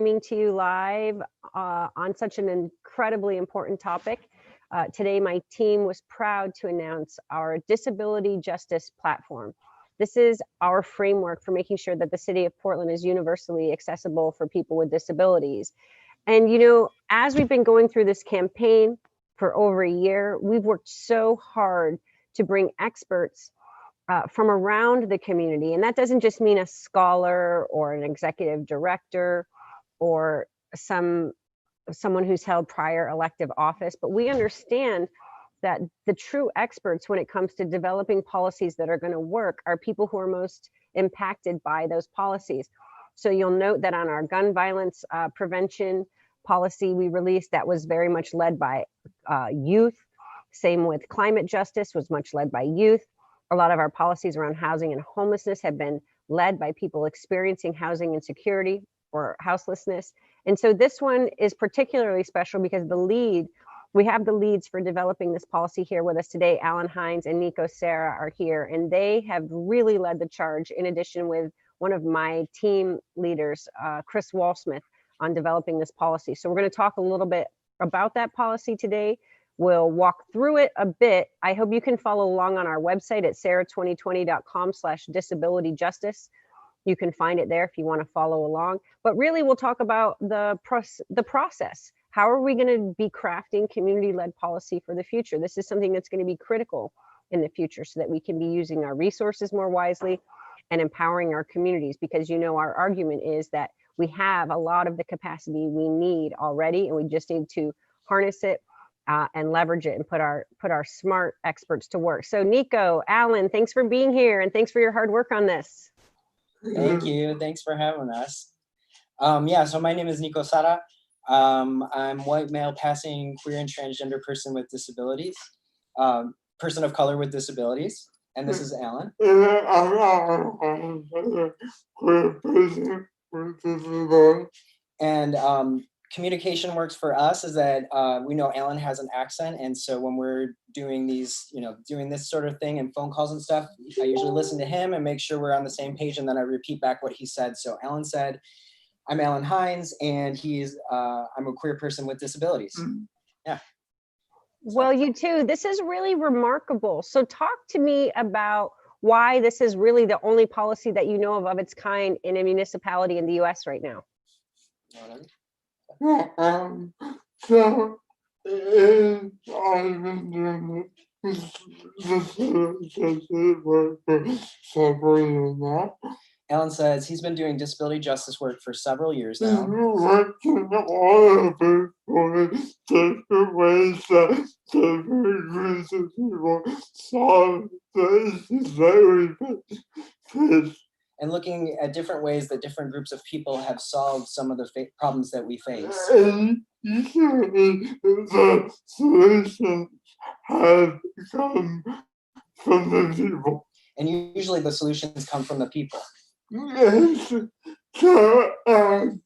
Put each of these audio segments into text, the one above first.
Coming to you live on such an incredibly important topic. Today, my team was proud to announce our disability justice platform. This is our framework for making sure that the city of Portland is universally accessible for people with disabilities. And, you know, as we've been going through this campaign for over a year, we've worked so hard to bring experts from around the community. And that doesn't just mean a scholar or an executive director or someone who's held prior elective office, but we understand that the true experts when it comes to developing policies that are going to work are people who are most impacted by those policies. So you'll note that on our gun violence prevention policy we released, that was very much led by youth. Same with climate justice, was much led by youth. A lot of our policies around housing and homelessness have been led by people experiencing housing insecurity or houselessness. And so this one is particularly special because we have the leads for developing this policy here with us today. Allen Hines and Nico Sarah are here, and they have really led the charge, in addition with one of my team leaders, Chris Walsmith, on developing this policy. So we're going to talk a little bit about that policy today. We'll walk through it a bit. I hope you can follow along on our website at sarah2020.com/disabilityjustice. You can find it there if you want to follow along. But really, we'll talk about the process. How are we going to be crafting community-led policy for the future? This is something that's going to be critical in the future so that we can be using our resources more wisely and empowering our communities, because, you know, our argument is that we have a lot of the capacity we need already, and we just need to harness it and leverage it and put our smart experts to work. So Nico, Allen, thanks for being here, and thanks for your hard work on this. Thank you. Thanks for having us. Yeah, so my name is Nico Sara. I'm white male passing queer and transgender person with disabilities, person of color with disabilities, and this is Allen. And communication works for us is that we know Allen has an accent, and so when we're doing these, doing this sort of thing and phone calls and stuff, I usually listen to him and make sure we're on the same page, and then I repeat back what he said. So Allen said, "I'm Allen Hines, and I'm a queer person with disabilities." Yeah. Well, you too. This is really remarkable. So talk to me about why this is really the only policy that you know of its kind in a municipality in the U.S. right now. So I've been doing several years now. Allen says he's been doing disability justice work for several years now. Working all over for different ways that different groups of people solve the issues that we face. And looking at different ways that different groups of people have solved some of the problems that we face. And usually the solutions have come from the people. And usually the solutions come from the people. Yes. So and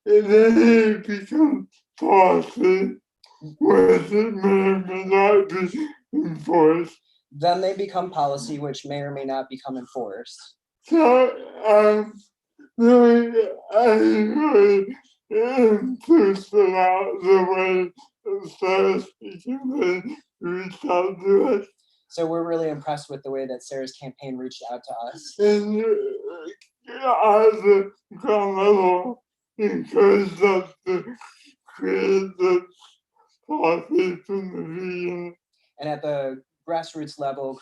then it becomes policy, which it may or may not be enforced. Then they become policy, which may or may not become enforced. So I really interested about the way Sarah speaking reached out to us. So we're really impressed with the way that Sarah's campaign reached out to us. And at the ground level, encouraged us to create this policy from the beginning. And at the grassroots level,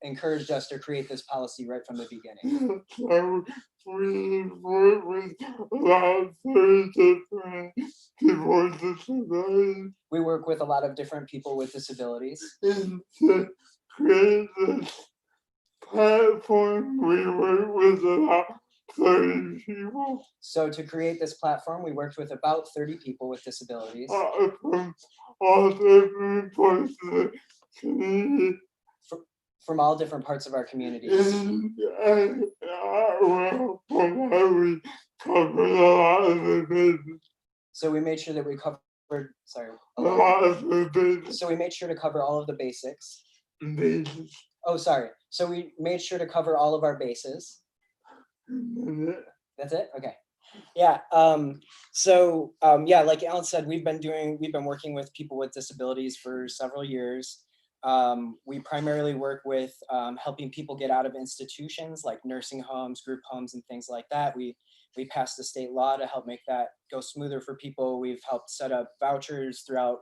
encouraged us to create this policy right from the beginning. So we work with a lot of very different people with disabilities. We work with a lot of different people with disabilities. And to create this platform, we work with about 30 people. So to create this platform, we worked with about 30 people with disabilities. From all different parts of the community. From all different parts of our community. And well, from that we covered a lot of the bases. So we made sure that we covered, a lot of the bases. So we made sure to cover all of the basics. Bases. Oh, sorry. So we made sure to cover all of our bases. That's it? Okay. Yeah. Yeah, like Alan said, we've been working with people with disabilities for several years. We primarily work with helping people get out of institutions like nursing homes, group homes, and things like that. We passed a state law to help make that go smoother for people. We've helped set up vouchers throughout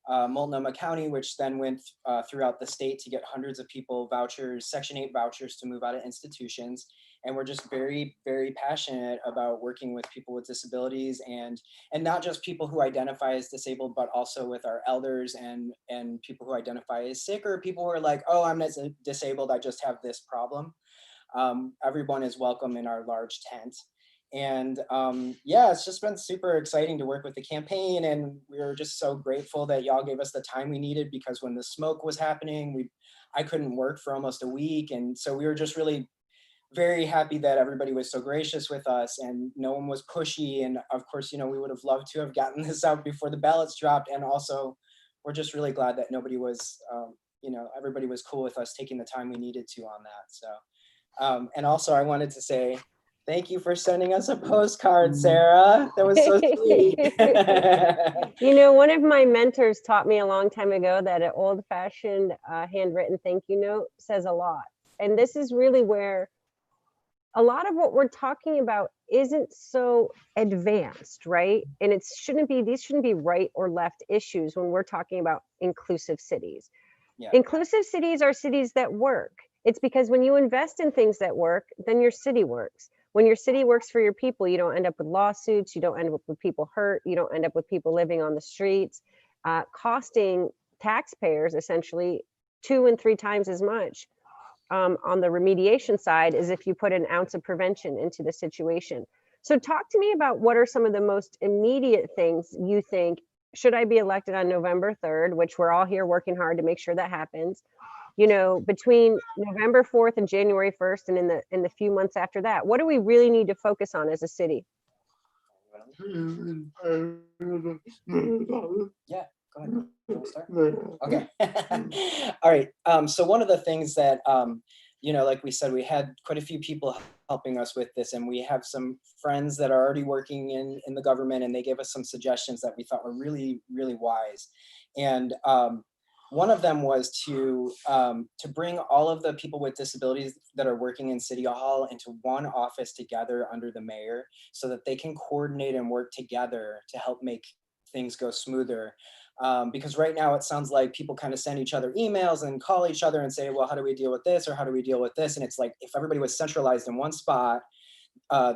Multnomah County, which then went throughout the state to get hundreds of people vouchers, Section 8 vouchers to move out of institutions. And we're just very, very passionate about working with people with disabilities and not just people who identify as disabled, but also with our elders and people who identify as sick, or people who are like, oh, I'm not disabled, I just have this problem. Everyone is welcome in our large tent. And yeah, it's just been super exciting to work with the campaign, and we were just so grateful that y'all gave us the time we needed, because when the smoke was happening, I couldn't work for almost a week, and so we were just really very happy that everybody was so gracious with us and no one was pushy. And of course, we would have loved to have gotten this out before the ballots dropped, and also we're just really glad that nobody was everybody was cool with us taking the time we needed to on that. So and also I wanted to say thank you for sending us a postcard, Sarah. That was so sweet. One of my mentors taught me a long time ago that an old-fashioned handwritten thank you note says a lot. And this is really where a lot of what we're talking about isn't so advanced, right? And these shouldn't be right or left issues when we're talking about inclusive cities. Yeah. Inclusive cities are cities that work. It's because when you invest in things that work, then your city works. When your city works for your people, you don't end up with lawsuits, you don't end up with people hurt, you don't end up with people living on the streets, costing taxpayers essentially 2 and 3 times as much on the remediation side as if you put an ounce of prevention into the situation. So talk to me about what are some of the most immediate things you think, should I be elected on November 3rd, which we're all here working hard to make sure that happens, between November 4th and January 1st, and in the few months after that, what do we really need to focus on as a city? Yeah, go ahead. You want to start? Okay. All right. So one of the things that, like we said, we had quite a few people helping us with this, and we have some friends that are already working in the government, and they gave us some suggestions that we thought were really, really wise. And one of them was to bring all of the people with disabilities that are working in City Hall into one office together under the mayor, so that they can coordinate and work together to help make things go smoother. Because right now it sounds like people kind of send each other emails and call each other and say, well, how do we deal with this? Or how do we deal with this? And it's like, if everybody was centralized in one spot,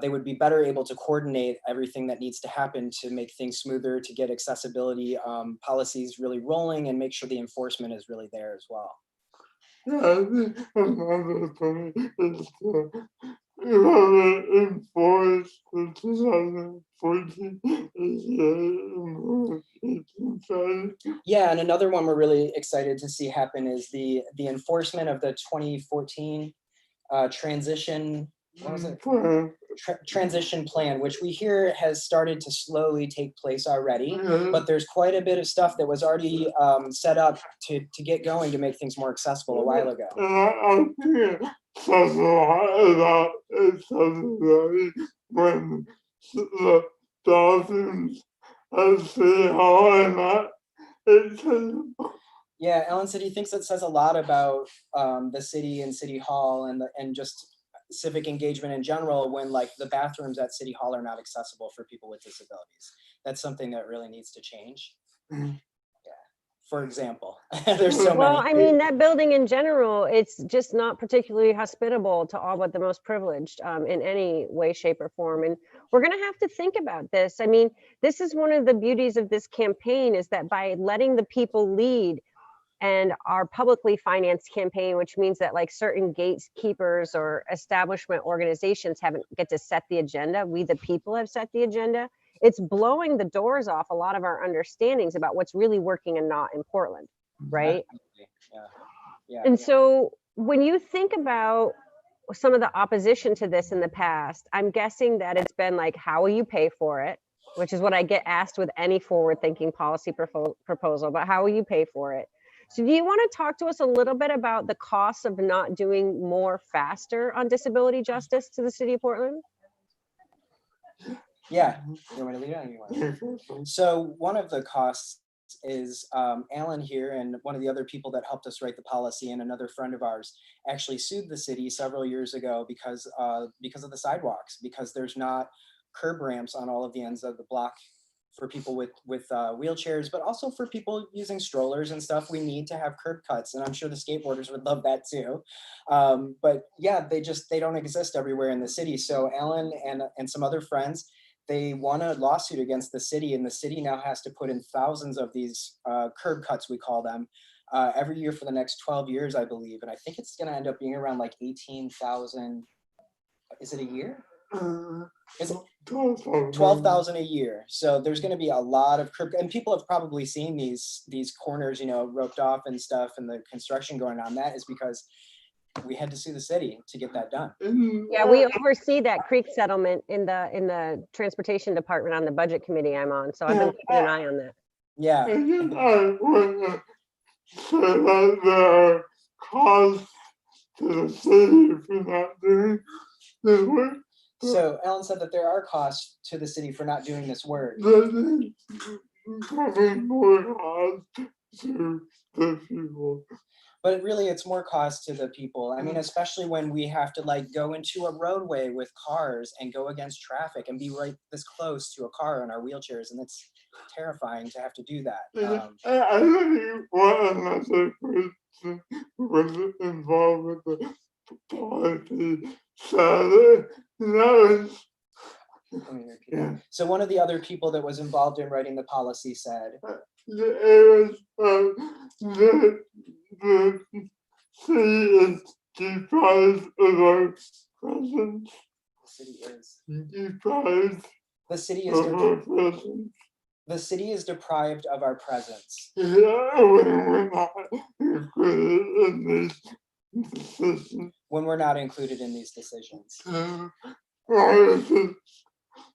they would be better able to coordinate everything that needs to happen to make things smoother, to get accessibility policies really rolling, and make sure the enforcement is really there as well. Yeah, I think another thing is to enforce the 2014 Yeah, and another one we're really excited to see happen is the enforcement of the 2014 transition. What was it? Transition plan, which we hear has started to slowly take place already, but there's quite a bit of stuff that was already set up to get going to make things more accessible a while ago. And I think it says a lot about it, says that when the Dolphins see how and that it says. Yeah, Alan said he thinks it says a lot about the city and City Hall and just civic engagement in general, when like the bathrooms at City Hall are not accessible for people with disabilities. That's something that really needs to change. Yeah, for example. There's so Well, many. I mean, that building in general, it's just not particularly hospitable to all but the most privileged in any way, shape, or form. And we're going to have to think about this. I mean, this is one of the beauties of this campaign, is that by letting the people lead, and our publicly financed campaign, which means that like certain gatekeepers or establishment organizations haven't get to set the agenda, we the people have set the agenda. It's blowing the doors off a lot of our understandings about what's really working and not in Portland, right? Yeah. And so when you think about some of the opposition to this in the past, I'm guessing that it's been like, how will you pay for it? Which is what I get asked with any forward-thinking policy proposal, but how will you pay for it? So do you want to talk to us a little bit about the costs of not doing more faster on disability justice to the city of Portland? Yeah, you want me to lead on? You want? So one of the costs is Alan here and one of the other people that helped us write the policy and another friend of ours actually sued the city several years ago because of the sidewalks, because there's not curb ramps on all of the ends of the block for people with wheelchairs, but also for people using strollers and stuff. We need to have curb cuts, and I'm sure the skateboarders would love that too. But yeah, they don't exist everywhere in the city. So Alan and some other friends, they won a lawsuit against the city, and the city now has to put in thousands of these curb cuts, we call them, every year for the next 12 years, I believe. And I think it's going to end up being around like 18,000. Is it a year? Is it 12,000 a year? So there's going to be a lot of curb, and people have probably seen these corners, roped off and stuff, and the construction going on. That is because we had to sue the city to get that done. Yeah, we oversee that creek settlement in the transportation department on the budget committee I'm on. So I've been keeping an eye on that. Yeah. I want to say that there are costs to the city for not doing the work. So Ellen said that there are costs to the city for not doing this work. That is coming more cost to the people. But really, it's more cost to the people. I mean, especially when we have to like go into a roadway with cars and go against traffic and be right this close to a car in our wheelchairs, and it's terrifying to have to do that. I think one another person was involved with the policy side. That was, Let me repeat that. So one of the other people that was involved in writing the policy said, it was the city is deprived of our presence. the city is Deprived the city of is our presence. the city is deprived of our presence Yeah, when we're not included in these decisions. when we're not included in these decisions. Why is it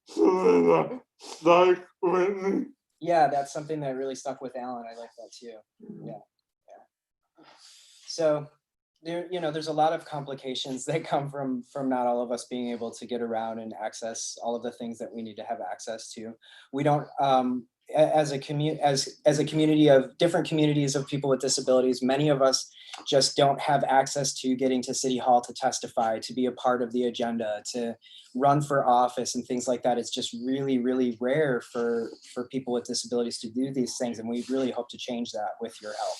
something that stuck with me? Yeah, that's something that really stuck with Alan. I like that too. Yeah. So there's a lot of complications that come from not all of us being able to get around and access all of the things that we need to have access to. We don't, as a community of different communities of people with disabilities, many of us just don't have access to getting to City Hall to testify, to be a part of the agenda, to run for office and things like that. It's just really, really rare for people with disabilities to do these things. And we really hope to change that with your help.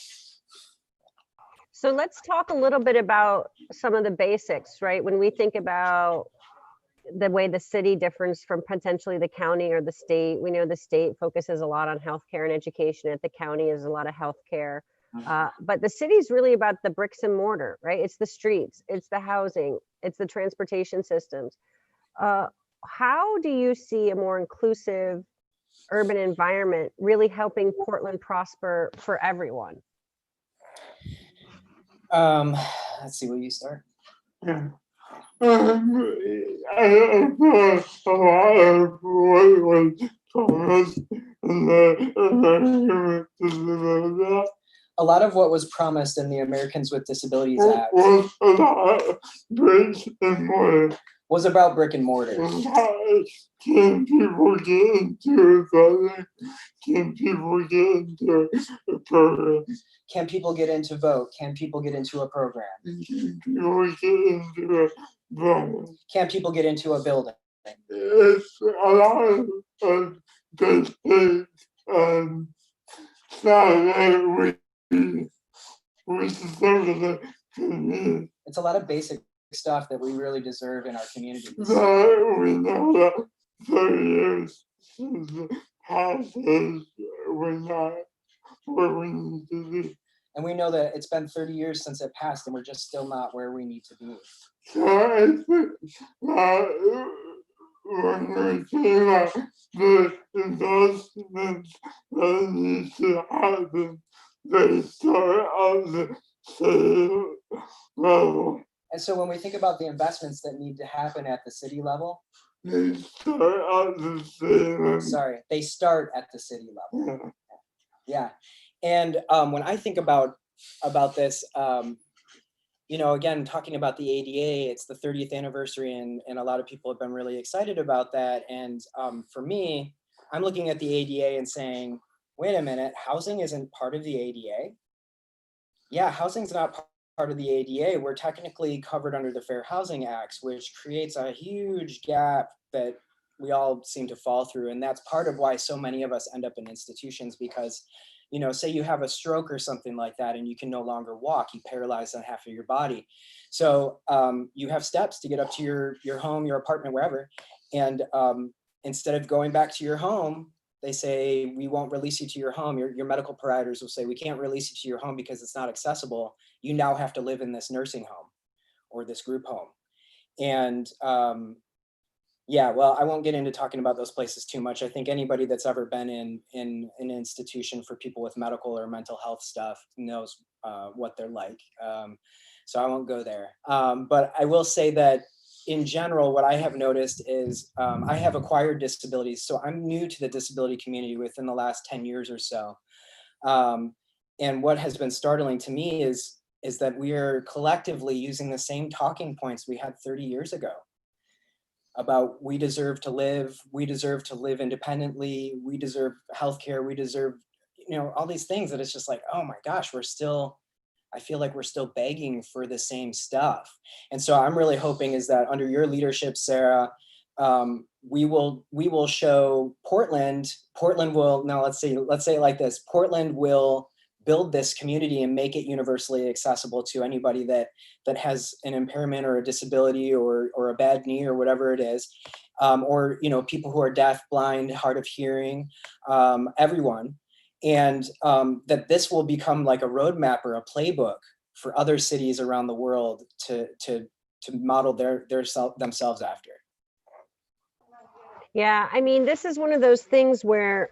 So let's talk a little bit about some of the basics, right? When we think about the way the city differs from potentially the county or the state, we know the state focuses a lot on healthcare and education. At the county is a lot of healthcare. But the city is really about the bricks and mortar, right? It's the streets, it's the housing, it's the transportation systems. How do you see a more inclusive urban environment really helping Portland prosper for everyone? Let's see, will you start? Yeah. I don't know a lot of what was promised in the American Disabilities A lot of what was promised in the Americans with Disabilities Act Act was about bricks and mortar. was about brick and mortar. Can people get into a building? Can people get into a program? Can people get into vote? Can people get into a program? Can people get into a building? Can people get into a building? It's a lot of the things that we deserve the community. It's a lot of basic stuff that we really deserve in our communities. That we know that 30 years since the passage, we're not where we need to be. And we know that it's been 30 years since it passed and we're just still not where we need to be. So I think that when we say that the investments that need to happen, they start at the same level. And so when we think about the investments that need to happen at the city level, They start at the same level. sorry, they start at the city level. Yeah. Yeah. And when I think about this, you know, again, talking about the ADA, it's the 30th anniversary, and a lot of people have been really excited about that. And for me, I'm looking at the ADA and saying, wait a minute, housing isn't part of the ADA? Yeah, housing's not part of the ADA. We're technically covered under the Fair Housing Act, which creates a huge gap that we all seem to fall through. And that's part of why so many of us end up in institutions, because, you know, say you have a stroke or something like that and you can no longer walk, you paralyze on half of your body. So you have steps to get up to your home, your apartment, wherever. And instead of going back to your home, they say, we won't release you to your home. Your medical providers will say, we can't release you to your home because it's not accessible. You now have to live in this nursing home or this group home. And yeah, well, I won't get into talking about those places too much. I think anybody that's ever been in an institution for people with medical or mental health stuff knows what they're like. So I won't go there. But I will say that in general, what I have noticed is I have acquired disabilities. So I'm new to the disability community within the last 10 years or so. And what has been startling to me is that we are collectively using the same talking points we had 30 years ago about we deserve to live independently, we deserve healthcare, we deserve, you know, all these things that it's just like, oh my gosh, I feel like we're still begging for the same stuff. And so I'm really hoping is that under your leadership, Sarah, we will show Portland will, now let's say it like this, Portland will build this community and make it universally accessible to anybody that has an impairment or a disability or a bad knee or whatever it is, or, you know, people who are deaf, blind, hard of hearing, everyone. And that this will become like a roadmap or a playbook for other cities around the world to model themselves after. Yeah, I mean, this is one of those things where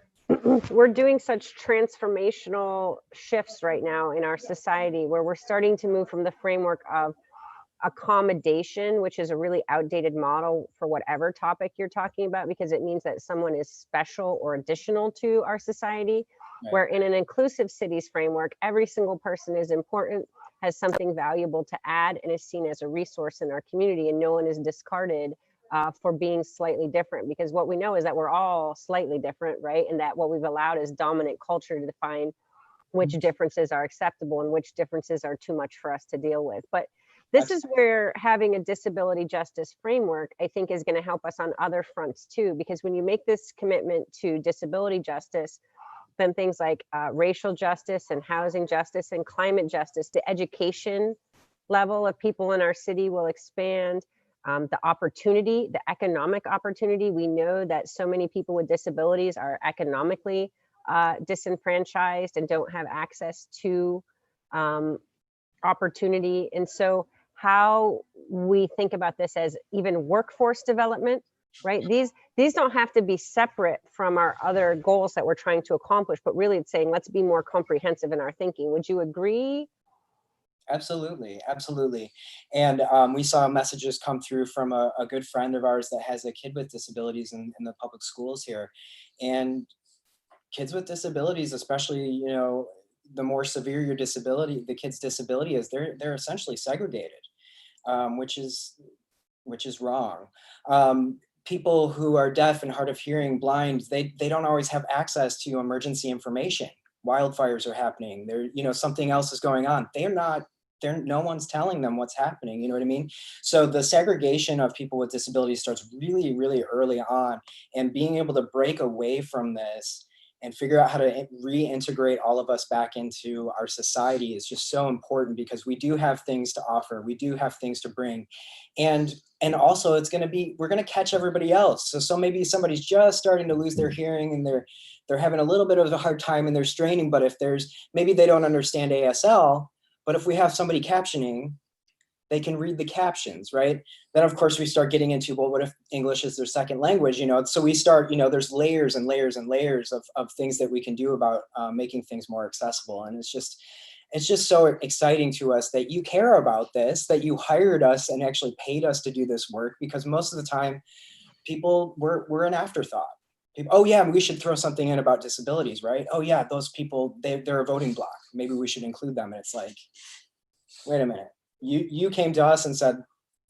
we're doing such transformational shifts right now in our society, where we're starting to move from the framework of accommodation, which is a really outdated model for whatever topic you're talking about, because it means that someone is special or additional to our society. Right. Where in an inclusive cities framework, every single person is important, has something valuable to add, and is seen as a resource in our community, and no one is discarded for being slightly different, because what we know is that we're all slightly different, right? And that what we've allowed is dominant culture to define which differences are acceptable and which differences are too much for us to deal with. But this is where having a disability justice framework, I think, is going to help us on other fronts too, because when you make this commitment to disability justice, then things like racial justice and housing justice and climate justice, the education level of people in our city will expand. The opportunity, the economic opportunity. We know that so many people with disabilities are economically disenfranchised and don't have access to opportunity. And so how we think about this as even workforce development, right? These don't have to be separate from our other goals that we're trying to accomplish, but really it's saying, let's be more comprehensive in our thinking. Would you agree? Absolutely, absolutely. And we saw messages come through from a good friend of ours that has a kid with disabilities in the public schools here. And kids with disabilities, especially, you know, the more severe your disability, the kid's disability is, they're essentially segregated, which is wrong. People who are deaf and hard of hearing, blind, they don't always have access to emergency information. Wildfires are happening. There, you know, something else is going on. No one's telling them what's happening. You know what I mean? So the segregation of people with disabilities starts really, really early on, and being able to break away from this and figure out how to reintegrate all of us back into our society is just so important, because we do have things to offer. We do have things to bring. And also we're going to catch everybody else. So maybe somebody's just starting to lose their hearing and they're having a little bit of a hard time and they're straining, but if maybe they don't understand ASL, but if we have somebody captioning, they can read the captions, right? Then of course we start getting into, well, what if English is their second language, you know? So we start, you know, there's layers and layers and layers of things that we can do about making things more accessible. And it's just so exciting to us that you care about this, that you hired us and actually paid us to do this work, because most of the time people, we're an afterthought. People, oh yeah, we should throw something in about disabilities, right? Oh yeah, those people, they're a voting bloc. Maybe we should include them. And it's like, wait a minute. you came to us and said,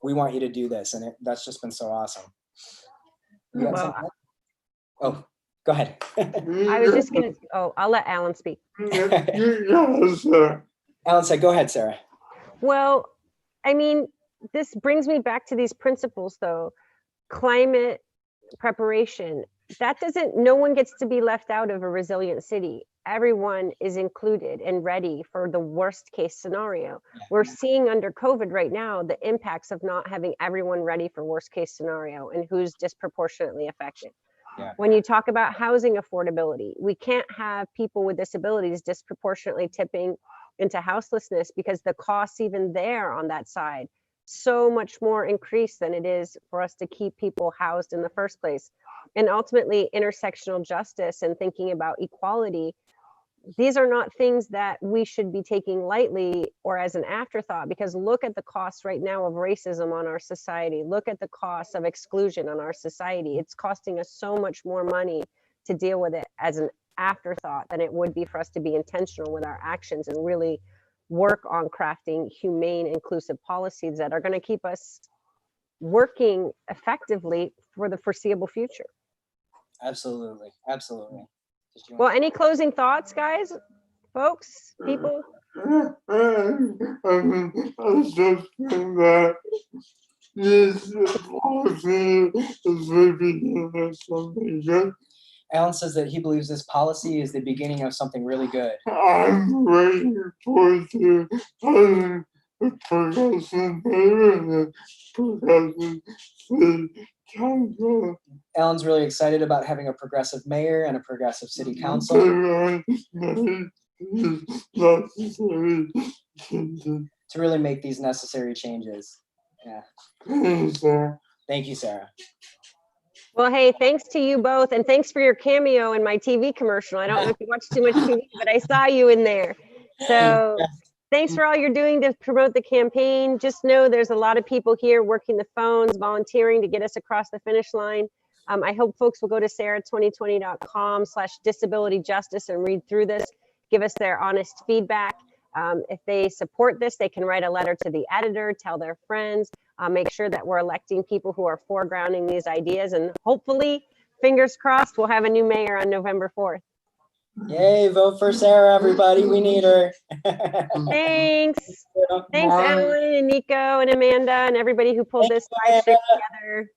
we want you to do this. And that's just been so awesome. You got Well, something? Oh, go ahead. I was just gonna, I'll let Alan speak. Yes, Alan said, go ahead, Sarah. Well, I mean, this brings me back to these principles though. Climate preparation, no one gets to be left out of a resilient city. Everyone is included and ready for the worst case scenario. We're seeing under COVID right now the impacts of not having everyone ready for worst case scenario and who's disproportionately affected. Yeah. When you talk about housing affordability, we can't have people with disabilities disproportionately tipping into houselessness because the costs even there on that side so much more increased than it is for us to keep people housed in the first place. And ultimately intersectional justice and thinking about equality, these are not things that we should be taking lightly or as an afterthought, because look at the costs right now of racism on our society. Look at the costs of exclusion on our society. It's costing us so much more money to deal with it as an afterthought than it would be for us to be intentional with our actions and really work on crafting humane, inclusive policies that are going to keep us working effectively for the foreseeable future. Absolutely. Absolutely. Well, any closing thoughts, guys, folks, people? I just think that this policy is the beginning of something good. Alan says that he believes this policy is the beginning of something really good. I'm waiting forward to having a progressive mayor and a progressive city council. Alan's really excited about having a progressive mayor and a progressive city council to really make these necessary changes. Yeah. Thank you, Sarah. Well, hey, thanks to you both, and thanks for your cameo in my TV commercial. I don't know if you watch too much TV, but I saw you in there. So thanks for all you're doing to promote the campaign. Just know there's a lot of people here working the phones, volunteering to get us across the finish line. I hope folks will go to sarah2020.com/disabilityjustice and read through this, give us their honest feedback. If they support this, they can write a letter to the editor, tell their friends, make sure that we're electing people who are foregrounding these ideas, and hopefully, fingers crossed, we'll have a new mayor on November 4th. Yay, vote for Sarah, everybody. We need her. Thanks. Thanks, Allen and Nico and Amanda and everybody who pulled this live stream together.